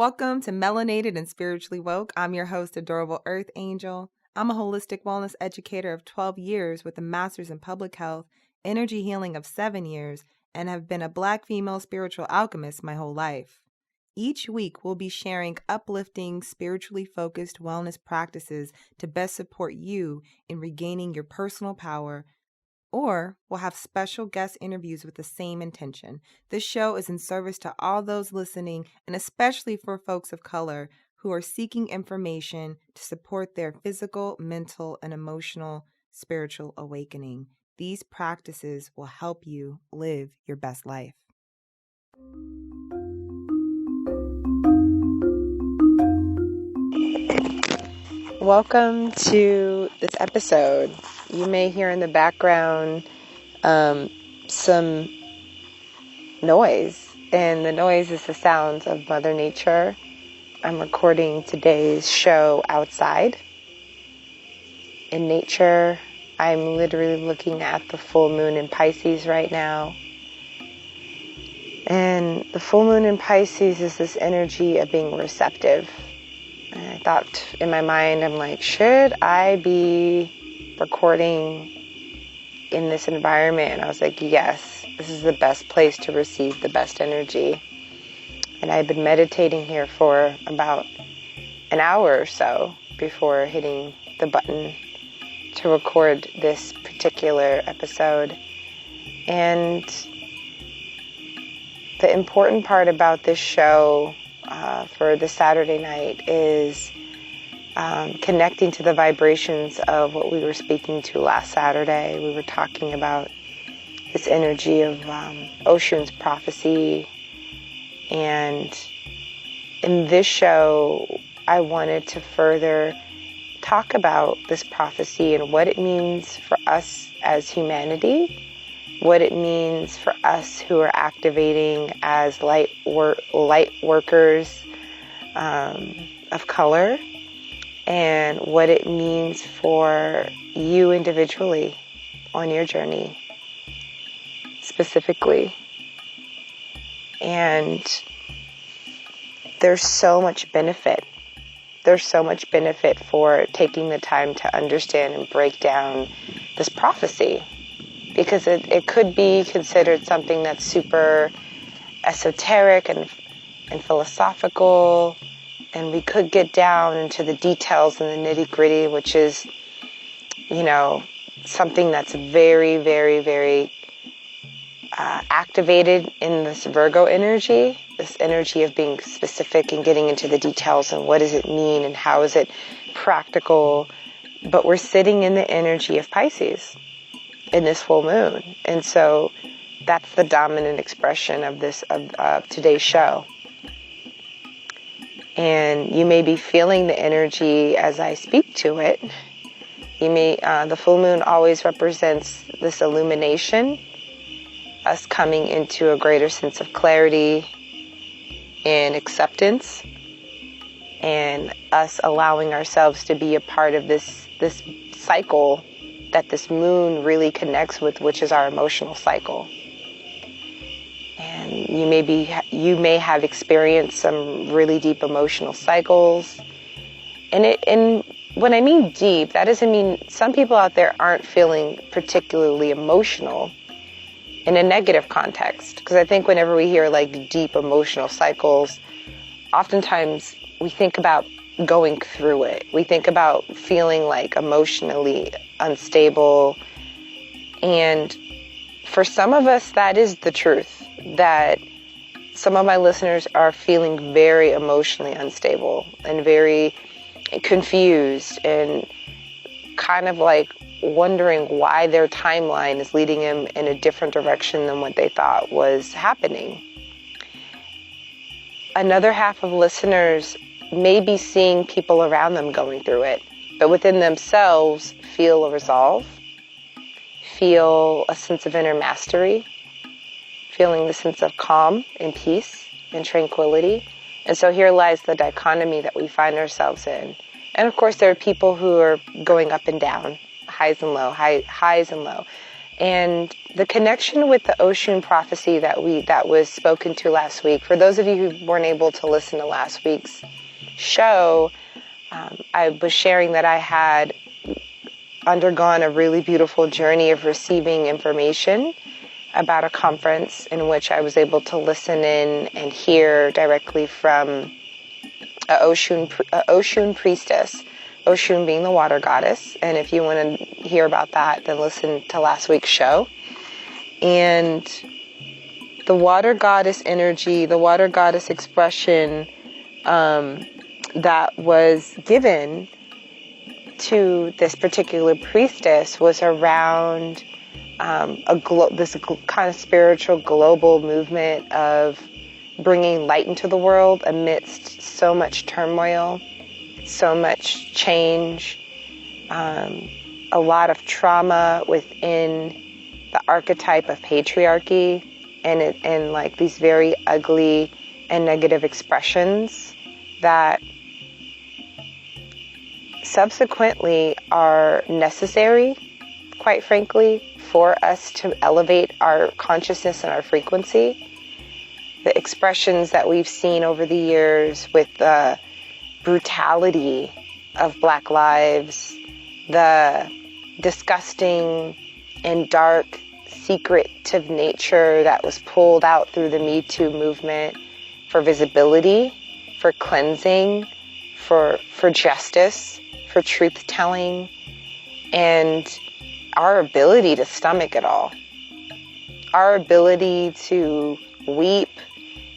Welcome to Melanated and Spiritually Woke. I'm your host, Adorable Earth Angel. I'm a holistic wellness educator of 12 years with a master's in public health, energy healing of 7 years, and have been a Black female spiritual alchemist my whole life. Each week, we'll be sharing uplifting, spiritually focused wellness practices to best support you in regaining your personal power, or we'll have special guest interviews with the same intention. This show is in service to all those listening, and especially for folks of color who are seeking information to support their physical, mental, and emotional spiritual awakening. These practices will help you live your best life. Welcome to this episode. You may hear in the background some noise, and the noise is the sounds of Mother Nature. I'm recording today's show outside in nature. I'm literally looking at the full moon in Pisces right now. And the full moon in Pisces is this energy of being receptive. And I thought in my mind, I'm like, should I be recording in this environment? And I was like, yes, this is the best place to receive the best energy. And I've been meditating here for about an hour or so before hitting the button to record this particular episode. And the important part about this show for the Saturday night is connecting to the vibrations of what we were speaking to last Saturday. We were talking about this energy of Oshun's prophecy. And in this show, I wanted to further talk about this prophecy and what it means for us as humanity, what it means for us who are activating as light workers of color, and what it means for you individually on your journey specifically. And there's so much benefit. There's so much benefit for taking the time to understand and break down this prophecy, because it could be considered something that's super esoteric and philosophical, and we could get down into the details and the nitty-gritty, which is, something that's very, very, very activated in this Virgo energy, this energy of being specific and getting into the details and what does it mean and how is it practical. But we're sitting in the energy of Pisces in this full moon. And so that's the dominant expression of today's show. And you may be feeling the energy as I speak to it. You may, the full moon always represents this illumination, us coming into a greater sense of clarity and acceptance, and us allowing ourselves to be a part of this cycle that this moon really connects with, which is our emotional cycle. And you may have experienced some really deep emotional cycles. And when I mean deep, that doesn't mean some people out there aren't feeling particularly emotional in a negative context. Because I think whenever we hear like deep emotional cycles, oftentimes we think about going through it. We think about feeling like emotionally unstable. And for some of us, that is the truth, that some of my listeners are feeling very emotionally unstable and very confused and kind of like wondering why their timeline is leading them in a different direction than what they thought was happening. Another half of listeners may be seeing people around them going through it, but within themselves feel a resolve, feel a sense of inner mastery, feeling the sense of calm and peace and tranquility. And so here lies the dichotomy that we find ourselves in. And of course, there are people who are going up and down, highs and low, highs and low. And the connection with the Oshun prophecy that was spoken to last week, for those of you who weren't able to listen to last week's show, I was sharing that I had undergone a really beautiful journey of receiving information about a conference in which I was able to listen in and hear directly from a Oshun priestess, Oshun being the water goddess. And if you want to hear about that, then listen to last week's show. And the water goddess energy, the water goddess expression that was given to this particular priestess was around this kind of spiritual global movement of bringing light into the world amidst so much turmoil, so much change, a lot of trauma within the archetype of patriarchy, and like these very ugly and negative expressions that subsequently are necessary, quite frankly, for us to elevate our consciousness and our frequency. The expressions that we've seen over the years with the brutality of Black lives, the disgusting and dark, secretive nature that was pulled out through the Me Too movement for visibility, for cleansing, for justice, for truth-telling, and our ability to stomach it all. Our ability to weep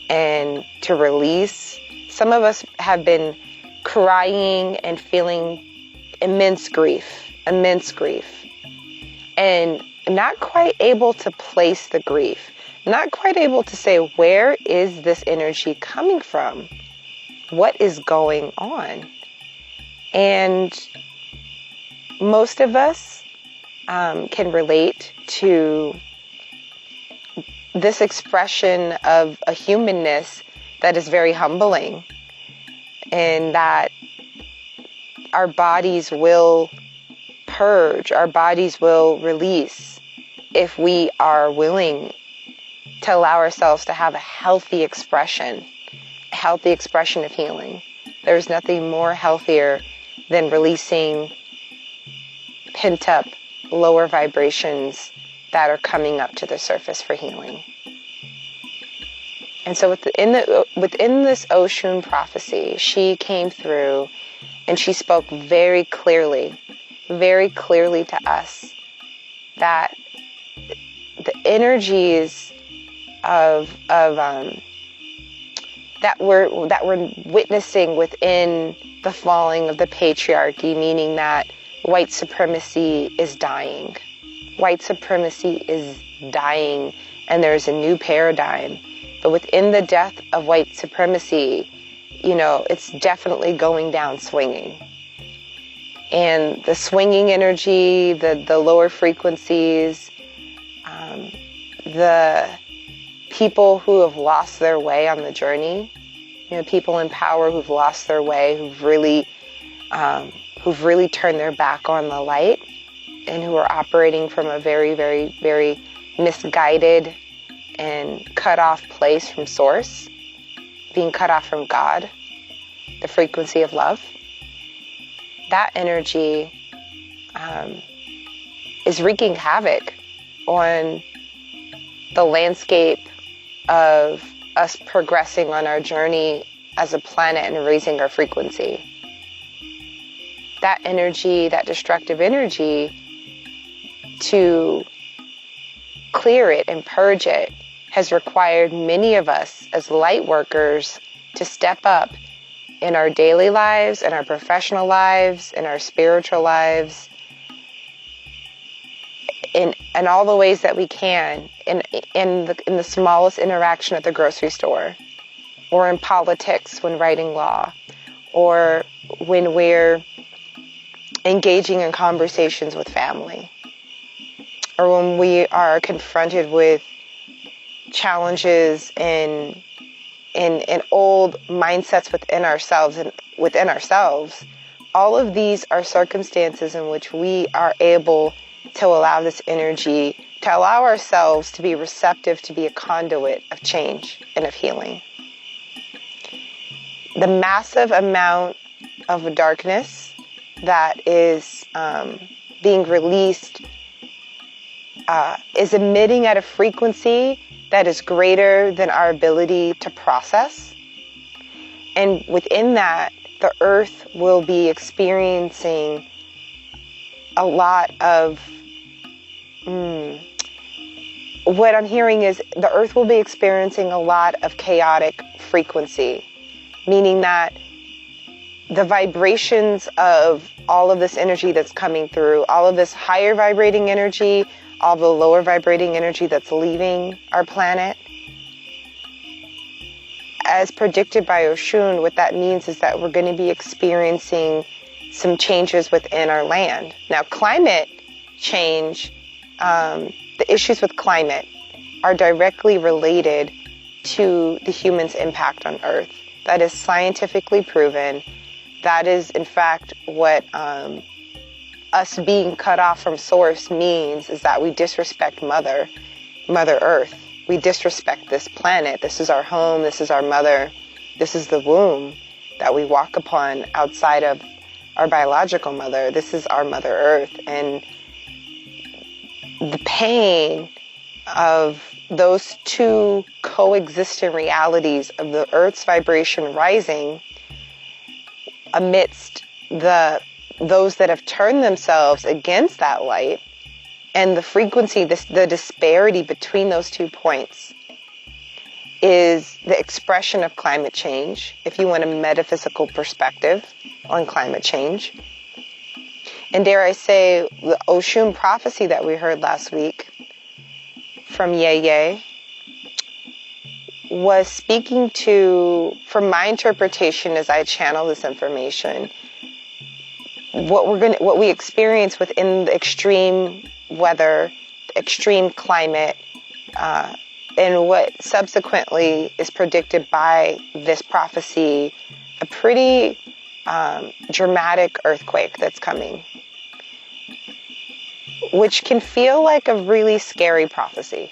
and to release. Some of us have been crying and feeling immense grief, and not quite able to place the grief, not quite able to say, where is this energy coming from? What is going on? And most of us can relate to this expression of a humanness that is very humbling, and that our bodies will purge, our bodies will release if we are willing to allow ourselves to have a healthy expression of healing. There's nothing more healthier than releasing pent up lower vibrations that are coming up to the surface for healing. And so within this Oshun prophecy, she came through and she spoke very clearly to us that the energies of that we're witnessing within the falling of the patriarchy, meaning that white supremacy is dying. White supremacy is dying, and there's a new paradigm. But within the death of white supremacy, it's definitely going down swinging. And the swinging energy, the lower frequencies, the people who have lost their way on the journey, people in power who've lost their way, who've really turned their back on the light, and who are operating from a very, very, very misguided and cut off place from source, being cut off from God, the frequency of love. That energy is wreaking havoc on the landscape of us progressing on our journey as a planet and raising our frequency. That energy, that destructive energy, to clear it and purge it has required many of us as light workers to step up in our daily lives, in our professional lives, in our spiritual lives, in all the ways that we can, in the smallest interaction at the grocery store, or in politics when writing law, or when we're engaging in conversations with family, or when we are confronted with challenges in old mindsets within ourselves. All of these are circumstances in which we are able to allow this energy to allow ourselves to be receptive, to be a conduit of change and of healing. The massive amount of darkness that is being released is emitting at a frequency that is greater than our ability to process. And within that, the earth will be experiencing a lot of, what I'm hearing is the earth will be experiencing a lot of chaotic frequency, meaning that the vibrations of all of this energy that's coming through, all of this higher vibrating energy, all the lower vibrating energy that's leaving our planet, as predicted by Oshun, what that means is that we're going to be experiencing some changes within our land. Now, climate change, the issues with climate are directly related to the human's impact on Earth. That is scientifically proven. That is, in fact, what us being cut off from source means, is that we disrespect Mother Earth. We disrespect this planet. This is our home. This is our mother. This is the womb that we walk upon outside of our biological mother. This is our Mother Earth. And the pain of those two coexistent realities of the Earth's vibration rising amidst those that have turned themselves against that light, and the frequency, the disparity between those 2 points is the expression of climate change, if you want a metaphysical perspective on climate change. And dare I say, the Oshun prophecy that we heard last week from Ye was speaking to, from my interpretation as I channel this information, what we experience within the extreme weather, extreme climate, and what subsequently is predicted by this prophecy, a pretty dramatic earthquake that's coming, which can feel like a really scary prophecy.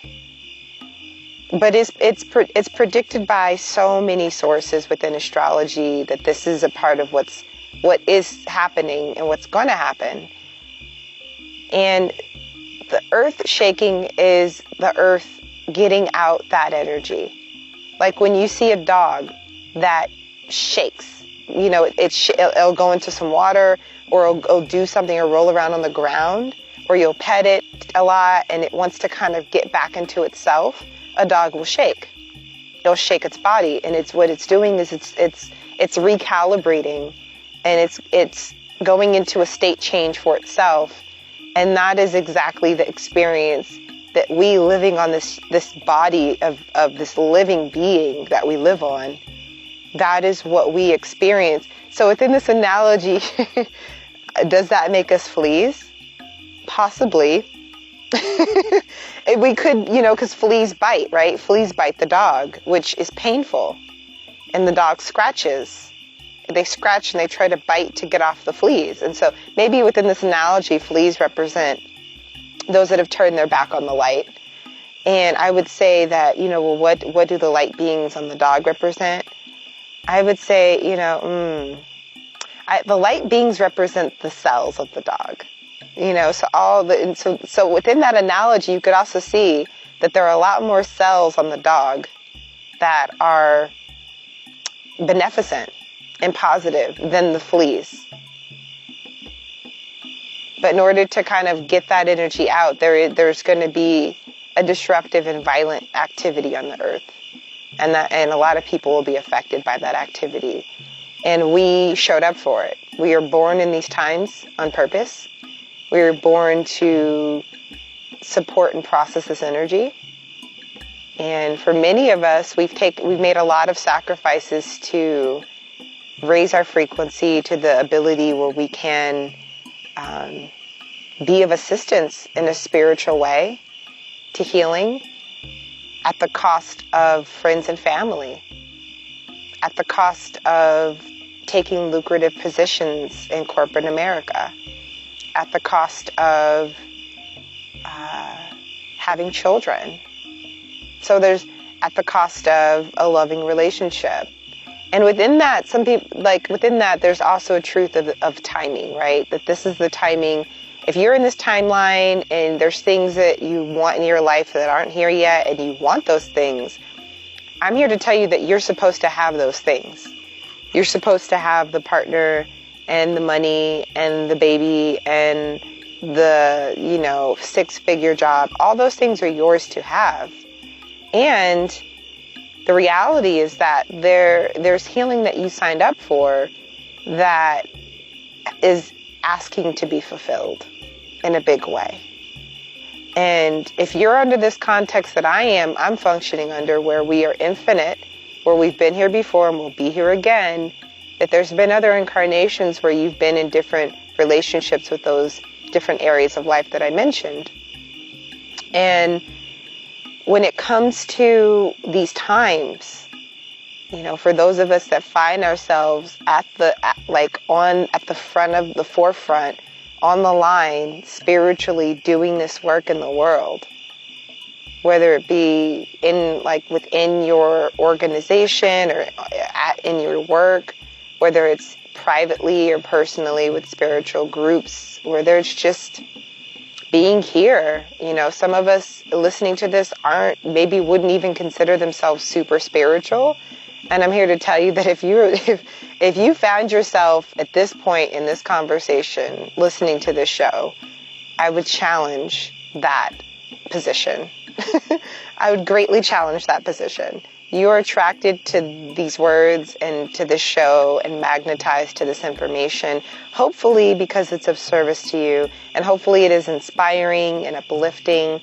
But it's predicted by so many sources within astrology that this is a part of what is happening and what's going to happen. And the earth shaking is the earth getting out that energy. Like when you see a dog that shakes, it'll go into some water, or it'll do something, or roll around on the ground, or you'll pet it a lot and it wants to kind of get back into itself. A dog will shake. It'll shake its body, and what it's doing is it's recalibrating, and it's going into a state change for itself. And that is exactly the experience that we living on this body of this living being that we live on. That is what we experience. So within this analogy, does that make us fleas? Possibly. We could, because fleas bite, right? Fleas bite the dog, which is painful. And the dog scratches. They scratch and they try to bite to get off the fleas. And so maybe within this analogy, fleas represent those that have turned their back on the light. And I would say that, what do the light beings on the dog represent? I would say, the light beings represent the cells of the dog. So within that analogy, you could also see that there are a lot more cells on the dog that are beneficent and positive than the fleas. But in order to kind of get that energy out, there's going to be a disruptive and violent activity on the earth. And a lot of people will be affected by that activity. And we showed up for it. We are born in these times on purpose. We were born to support and process this energy. And for many of us, we've made a lot of sacrifices to raise our frequency to the ability where we can be of assistance in a spiritual way to healing, at the cost of friends and family, at the cost of taking lucrative positions in corporate America, at the cost of having children. So there's at the cost of a loving relationship. And within that, there's also a truth of timing, right? That this is the timing. If you're in this timeline and there's things that you want in your life that aren't here yet and you want those things, I'm here to tell you that you're supposed to have those things. You're supposed to have the partner and the money and the baby and the, 6-figure job. All those things are yours to have. And the reality is that there's healing that you signed up for that is asking to be fulfilled in a big way. And if you're under this context that I'm functioning under, where we are infinite, where we've been here before and we'll be here again, that there's been other incarnations where you've been in different relationships with those different areas of life that I mentioned. And when it comes to these times, for those of us that find ourselves at the forefront, on the line, spiritually doing this work in the world, whether it be within your organization or in your work, whether it's privately or personally with spiritual groups, whether it's just being here. Some of us listening to this wouldn't even consider themselves super spiritual. And I'm here to tell you that if you found yourself at this point in this conversation listening to this show, I would challenge that position. I would greatly challenge that position. You are attracted to these words and to this show and magnetized to this information, hopefully because it's of service to you, and hopefully it is inspiring and uplifting.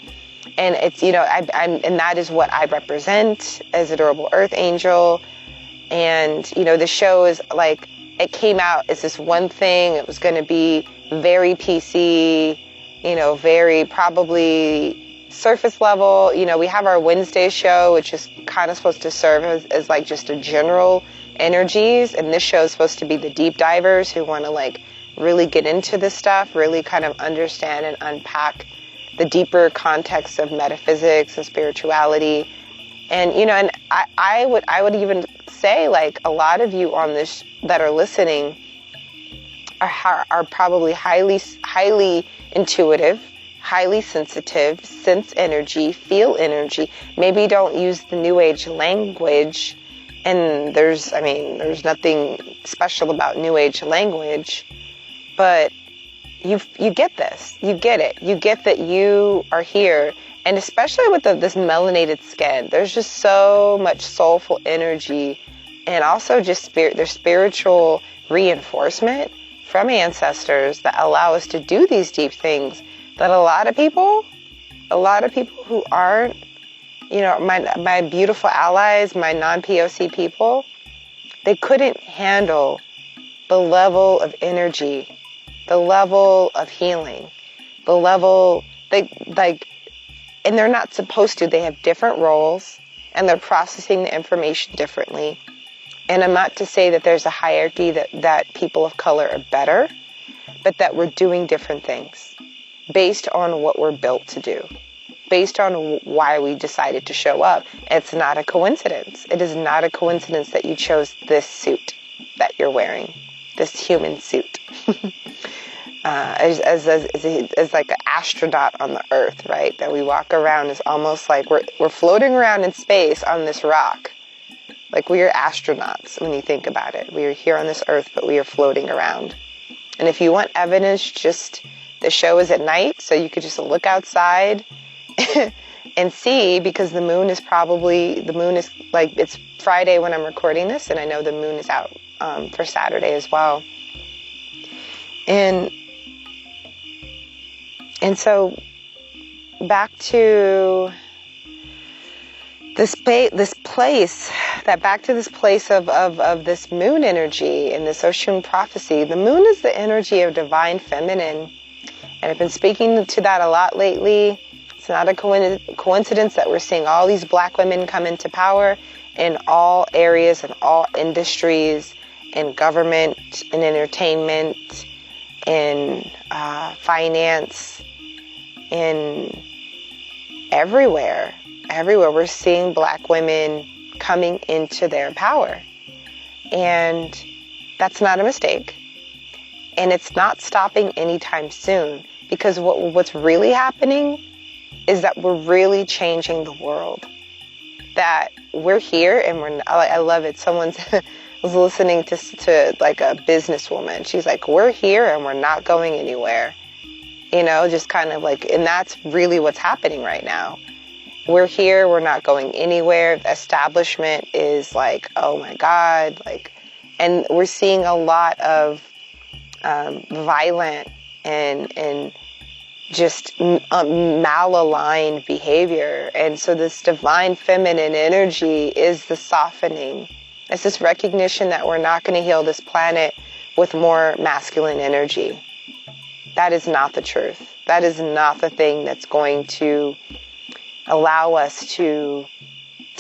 And it's, and that is what I represent as Adorable Earth Angel. And, the show is it came out as this one thing. It was going to be very PC, very probably surface level. We have our Wednesday show, which is kind of supposed to serve as just a general energies. And this show is supposed to be the deep divers who want to really get into this stuff, really kind of understand and unpack the deeper context of metaphysics and spirituality. And, and I would even say a lot of you on this that are listening are probably highly intuitive, highly sensitive, sense energy, feel energy. Maybe don't use the New Age language. And there's nothing special about New Age language, but you get this. You get it. You get that you are here. And especially with this melanated skin, there's just so much soulful energy and also just there's spiritual reinforcement from ancestors that allow us to do these deep things that a lot of people who aren't, my beautiful allies, my non-POC people, they couldn't handle the level of energy, the level of healing, the level, and they're not supposed to. They have different roles, and they're processing the information differently. And I'm not to say that there's a hierarchy that people of color are better, but that we're doing different things based on what we're built to do, based on why we decided to show up. It's not a coincidence. It is not a coincidence that you chose this suit that you're wearing, this human suit. As like an astronaut on the earth, right? That we walk around is almost like we're floating around in space on this rock. Like we are astronauts when you think about it. We are here on this earth, but we are floating around. And if you want evidence, the show is at night, so you could just look outside and see, because the moon is it's Friday when I'm recording this, and I know the moon is out for Saturday as well. And so back to this place of this moon energy and this Oshun prophecy. The moon is the energy of divine feminine. And I've been speaking to that a lot lately. It's not a coincidence that we're seeing all these black women come into power in all areas and all industries, in government, in entertainment, in finance, in everywhere. We're seeing Black women coming into their power. And that's not a mistake. And it's not stopping anytime soon, because what's really happening is that we're really changing the world. That we're here and I love it. Someone was listening to like a businesswoman. She's like, we're here and we're not going anywhere. Just kind of like, and that's really what's happening right now. We're here, we're not going anywhere. The establishment is like, oh my God, like, and we're seeing a lot of violent and just malaligned behavior. And so this divine feminine energy is the softening. It's this recognition that we're not going to heal this planet with more masculine energy. That is not the truth. That is not the thing that's going to allow us to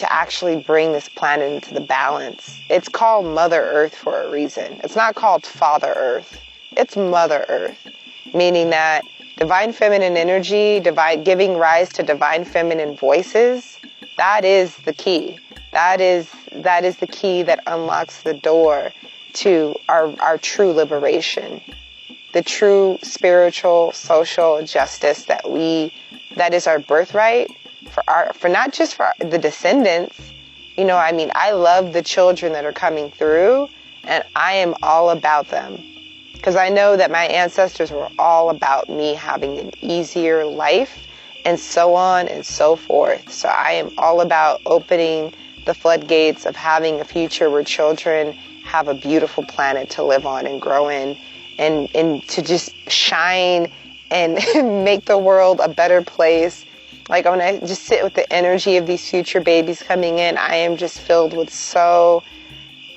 actually bring this planet into the balance. It's called Mother Earth for a reason. It's not called Father Earth. It's Mother Earth, meaning that divine feminine energy, giving rise to divine feminine voices, that is the key. That is the key that unlocks the door to our true liberation, the true spiritual, social justice that is our birthright for not just for the descendants. I love the children that are coming through, and I am all about them. Because I know that my ancestors were all about me having an easier life, and so on and so forth. So I am all about opening the floodgates of having a future where children have a beautiful planet to live on and grow in, and to just shine and make the world a better place. Like when I just sit with the energy of these future babies coming in, I am just filled with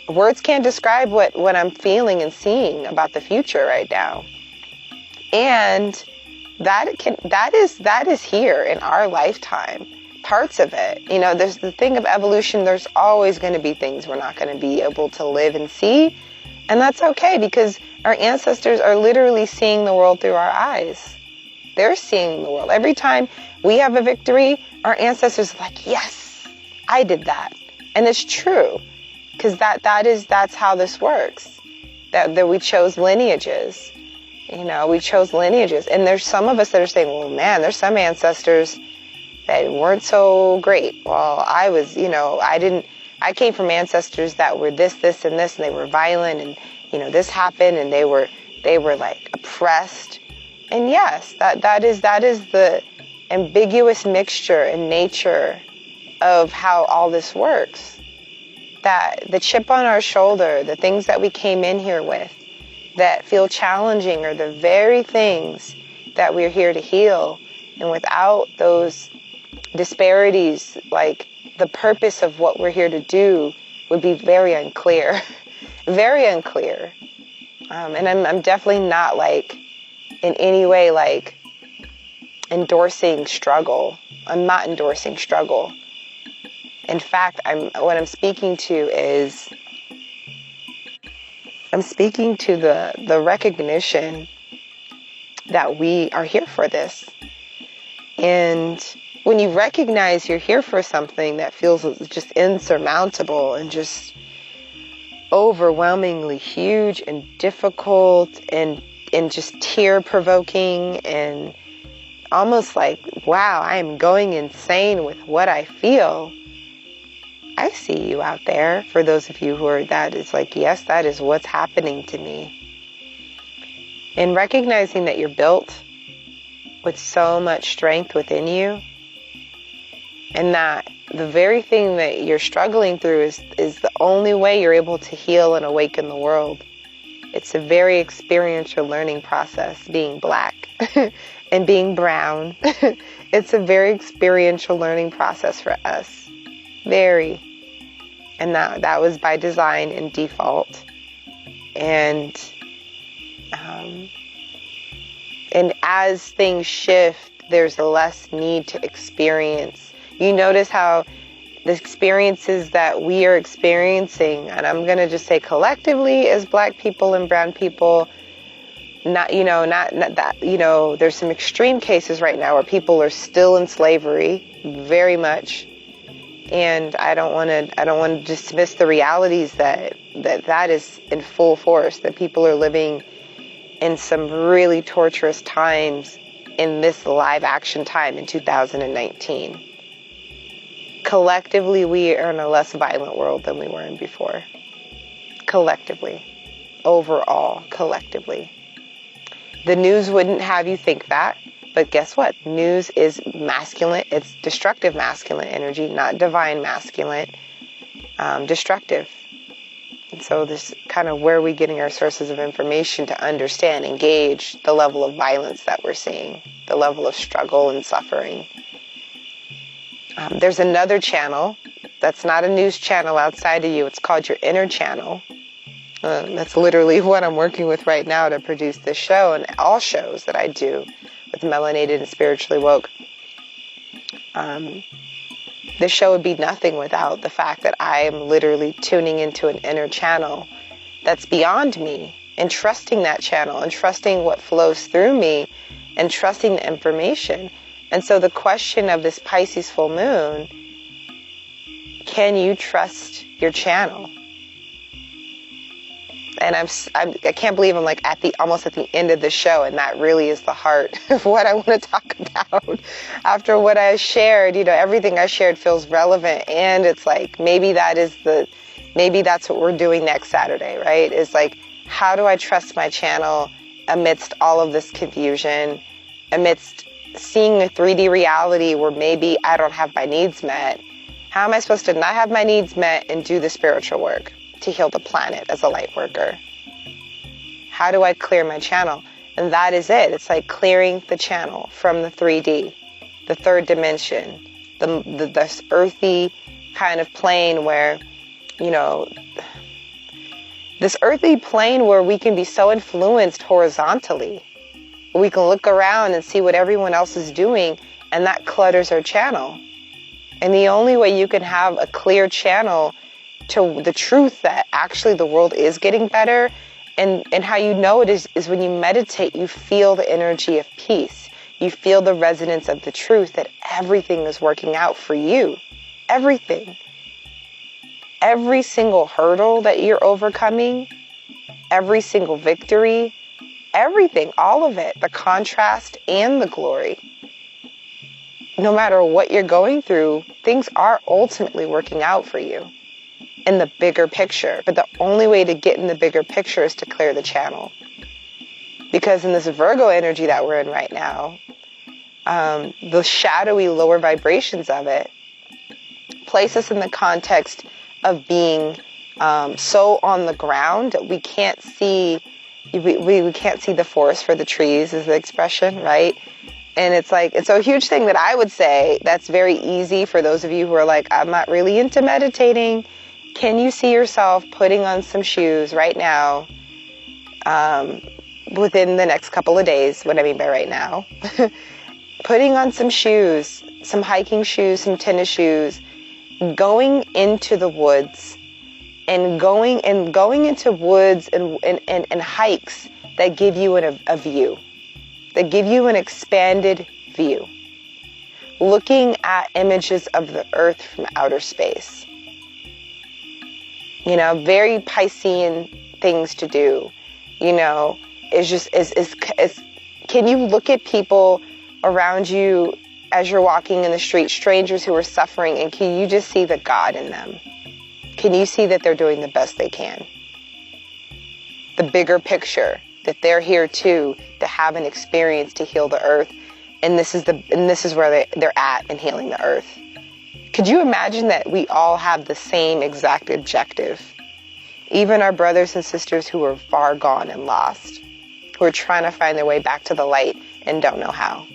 words can't describe what I'm feeling and seeing about the future right now. And that is here in our lifetime. Parts of it. There's the thing of evolution. There's always going to be things we're not going to be able to live and see. And that's okay, because our ancestors are literally seeing the world through our eyes. They're seeing the world. Every time we have a victory, our ancestors are like, yes, I did that. And it's true. Because that's how this works. That we chose lineages. We chose lineages. And there's some of us that are saying, well, man, there's some ancestors that weren't so great. Well, I was, I came from ancestors that were this, and this, and they were violent, and, this happened, and they were like oppressed. And yes, that is the ambiguous mixture in nature of how all this works. That the chip on our shoulder, the things that we came in here with that feel challenging are the very things that we're here to heal. And without those disparities, like the purpose of what we're here to do would be very unclear. Very unclear. And I'm definitely not like in any way like endorsing struggle. I'm not endorsing struggle. In fact, what I'm speaking to is the recognition that we are here for this. And when you recognize you're here for something that feels just insurmountable and just overwhelmingly huge and difficult and just tear-provoking and almost like, wow, I am going insane with what I feel. I see you out there. For those of you who are that, it's like, yes, that is what's happening to me. And recognizing that you're built with so much strength within you, and that the very thing that you're struggling through is the only way you're able to heal and awaken the world. It's a very experiential learning process, being Black and being brown. It's a very experiential learning process for us. Very. And that was by design and default. And as things shift, there's less need to experience. You notice how the experiences that we are experiencing, and I'm going to just say collectively as Black people and brown people, not that, there's some extreme cases right now where people are still in slavery, very much. And I don't want to dismiss the realities that is in full force, that people are living in some really torturous times in this live action time in 2019. Collectively, we are in a less violent world than we were in before. Collectively. Overall, collectively. The news wouldn't have you think that, but guess what? News is masculine. It's destructive masculine energy, not divine masculine, destructive. And so this is kind of where we're getting our sources of information to understand, engage the level of violence that we're seeing, the level of struggle and suffering. There's another channel that's not a news channel outside of you. It's called your inner channel. That's literally what I'm working with right now to produce this show and all shows that I do with Melanated and Spiritually Woke. This show would be nothing without the fact that I am literally tuning into an inner channel that's beyond me, and trusting that channel and trusting what flows through me and trusting the information. And so the question of this Pisces full moon, can you trust your channel? And I can't believe I'm like almost at the end of the show, and that really is the heart of what I want to talk about. After what I shared, everything I shared feels relevant, and it's like maybe that's what we're doing next Saturday, right? Is like, how do I trust my channel amidst all of this confusion, amidst seeing a 3D reality where maybe I don't have my needs met? How am I supposed to not have my needs met and do the spiritual work to heal the planet as a light worker? How do I clear my channel? And that is it. It's like clearing the channel from the 3D, the third dimension, this earthy kind of plane where, this earthy plane where we can be so influenced horizontally. We can look around and see what everyone else is doing, and that clutters our channel. And the only way you can have a clear channel to the truth that actually the world is getting better, and how you know it is when you meditate, you feel the energy of peace. You feel the resonance of the truth that everything is working out for you. Everything. Every single hurdle that you're overcoming, every single victory, everything, all of it, the contrast and the glory. No matter what you're going through, things are ultimately working out for you in the bigger picture. But the only way to get in the bigger picture is to clear the channel. Because in this Virgo energy that we're in right now, the shadowy lower vibrations of it place us in the context of being so on the ground that we can't see, we can't see the forest for the trees is the expression, right? And it's a huge thing that I would say that's very easy for those of you who are like, I'm not really into meditating. Can you see yourself putting on some shoes right now, within the next couple of days? What I mean by right now, putting on some shoes, some hiking shoes, some tennis shoes, going into the woods, and going into woods and hikes that give you a view, that give you an expanded view, looking at images of the earth from outer space. Very Piscean things to do, can you look at people around you as you're walking in the street, strangers who are suffering, and can you just see the God in them? Can you see that they're doing the best they can? The bigger picture, that they're here too, to have an experience to heal the earth, and this is where they're at in healing the earth. Could you imagine that we all have the same exact objective? Even our brothers and sisters who are far gone and lost, who are trying to find their way back to the light and don't know how.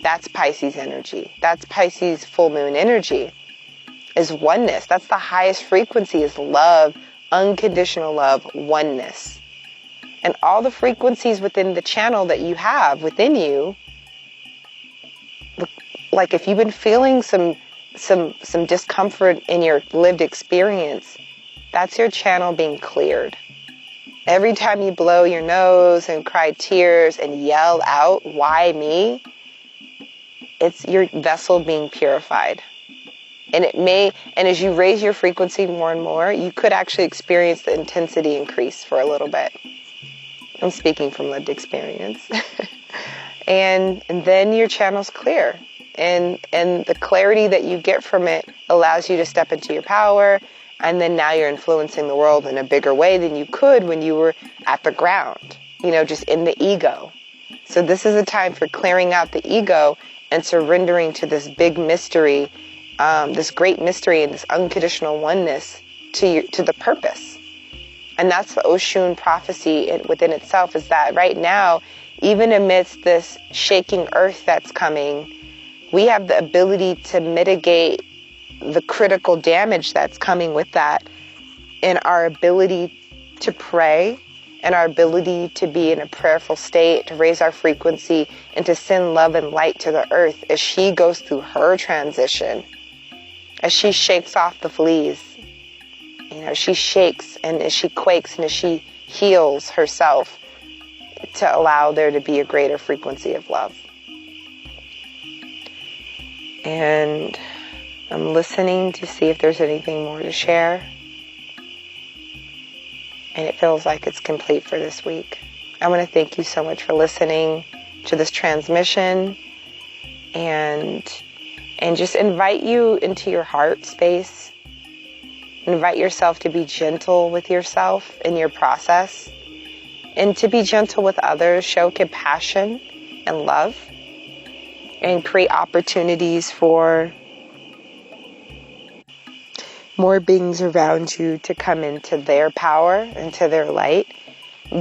That's Pisces energy. That's Pisces full moon energy, is oneness. That's the highest frequency, is love, unconditional love, oneness. And all the frequencies within the channel that you have within you, like if you've been feeling some discomfort in your lived experience, that's your channel being cleared. Every time you blow your nose and cry tears and yell out, "Why me?" it's your vessel being purified. And as you raise your frequency more and more, you could actually experience the intensity increase for a little bit. I'm speaking from lived experience. and then your channel's clear. And the clarity that you get from it allows you to step into your power. And then now you're influencing the world in a bigger way than you could when you were at the ground, just in the ego. So this is a time for clearing out the ego and surrendering to this big mystery, this great mystery and this unconditional oneness to the purpose. And that's the Oshun prophecy within itself, is that right now, even amidst this shaking earth that's coming, we have the ability to mitigate the critical damage that's coming with that, and our ability to pray and our ability to be in a prayerful state, to raise our frequency and to send love and light to the earth as she goes through her transition, as she shakes off the fleas. She shakes, and as she quakes and as she heals herself to allow there to be a greater frequency of love. And I'm listening to see if there's anything more to share. And it feels like it's complete for this week. I want to thank you so much for listening to this transmission, and just invite you into your heart space. Invite yourself to be gentle with yourself in your process, and to be gentle with others. Show compassion and love, and create opportunities for more beings around you to come into their power, into their light,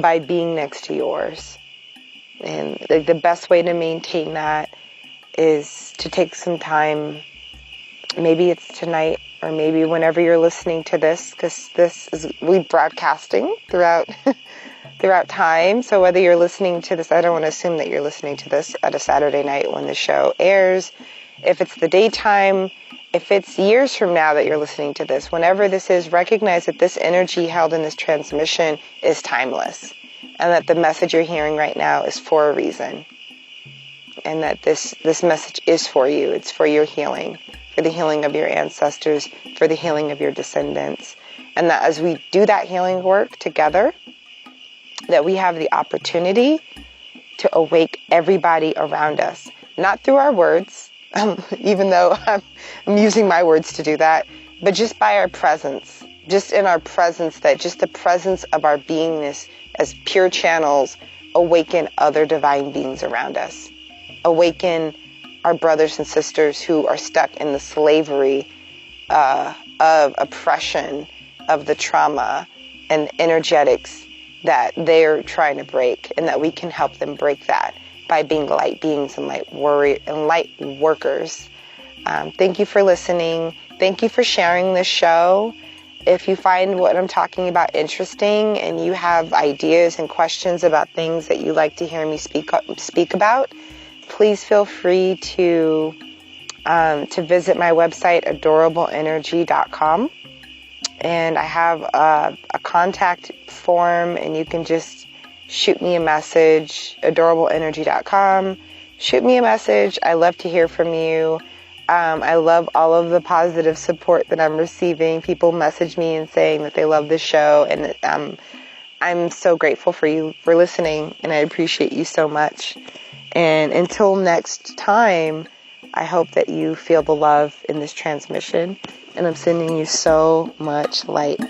by being next to yours. And the best way to maintain that is to take some time. Maybe it's tonight, or maybe whenever you're listening to this, because we broadcasting throughout time. So whether you're listening to this, I don't want to assume that you're listening to this at a Saturday night when the show airs. If it's the daytime, if it's years from now that you're listening to this, whenever this is, recognize that this energy held in this transmission is timeless, and that the message you're hearing right now is for a reason, and that this message is for you. It's for your healing, for the healing of your ancestors, for the healing of your descendants. And that as we do that healing work together, that we have the opportunity to awake everybody around us, not through our words, even though I'm using my words to do that, but just by our presence, just in our presence, that just the presence of our beingness as pure channels awaken other divine beings around us. Awaken our brothers and sisters who are stuck in the slavery of oppression, of the trauma and energetics that they're trying to break, and that we can help them break that by being light beings and light workers. Thank you for listening. Thank you for sharing this show. If you find what I'm talking about interesting, and you have ideas and questions about things that you'd like to hear me speak about, please feel free to visit my website, adorableenergy.com. And I have a contact form, and you can just shoot me a message, adorableenergy.com. Shoot me a message. I love to hear from you. I love all of the positive support that I'm receiving. People message me and saying that they love the show, and I'm so grateful for you for listening, and I appreciate you so much. And until next time, I hope that you feel the love in this transmission, and I'm sending you so much light.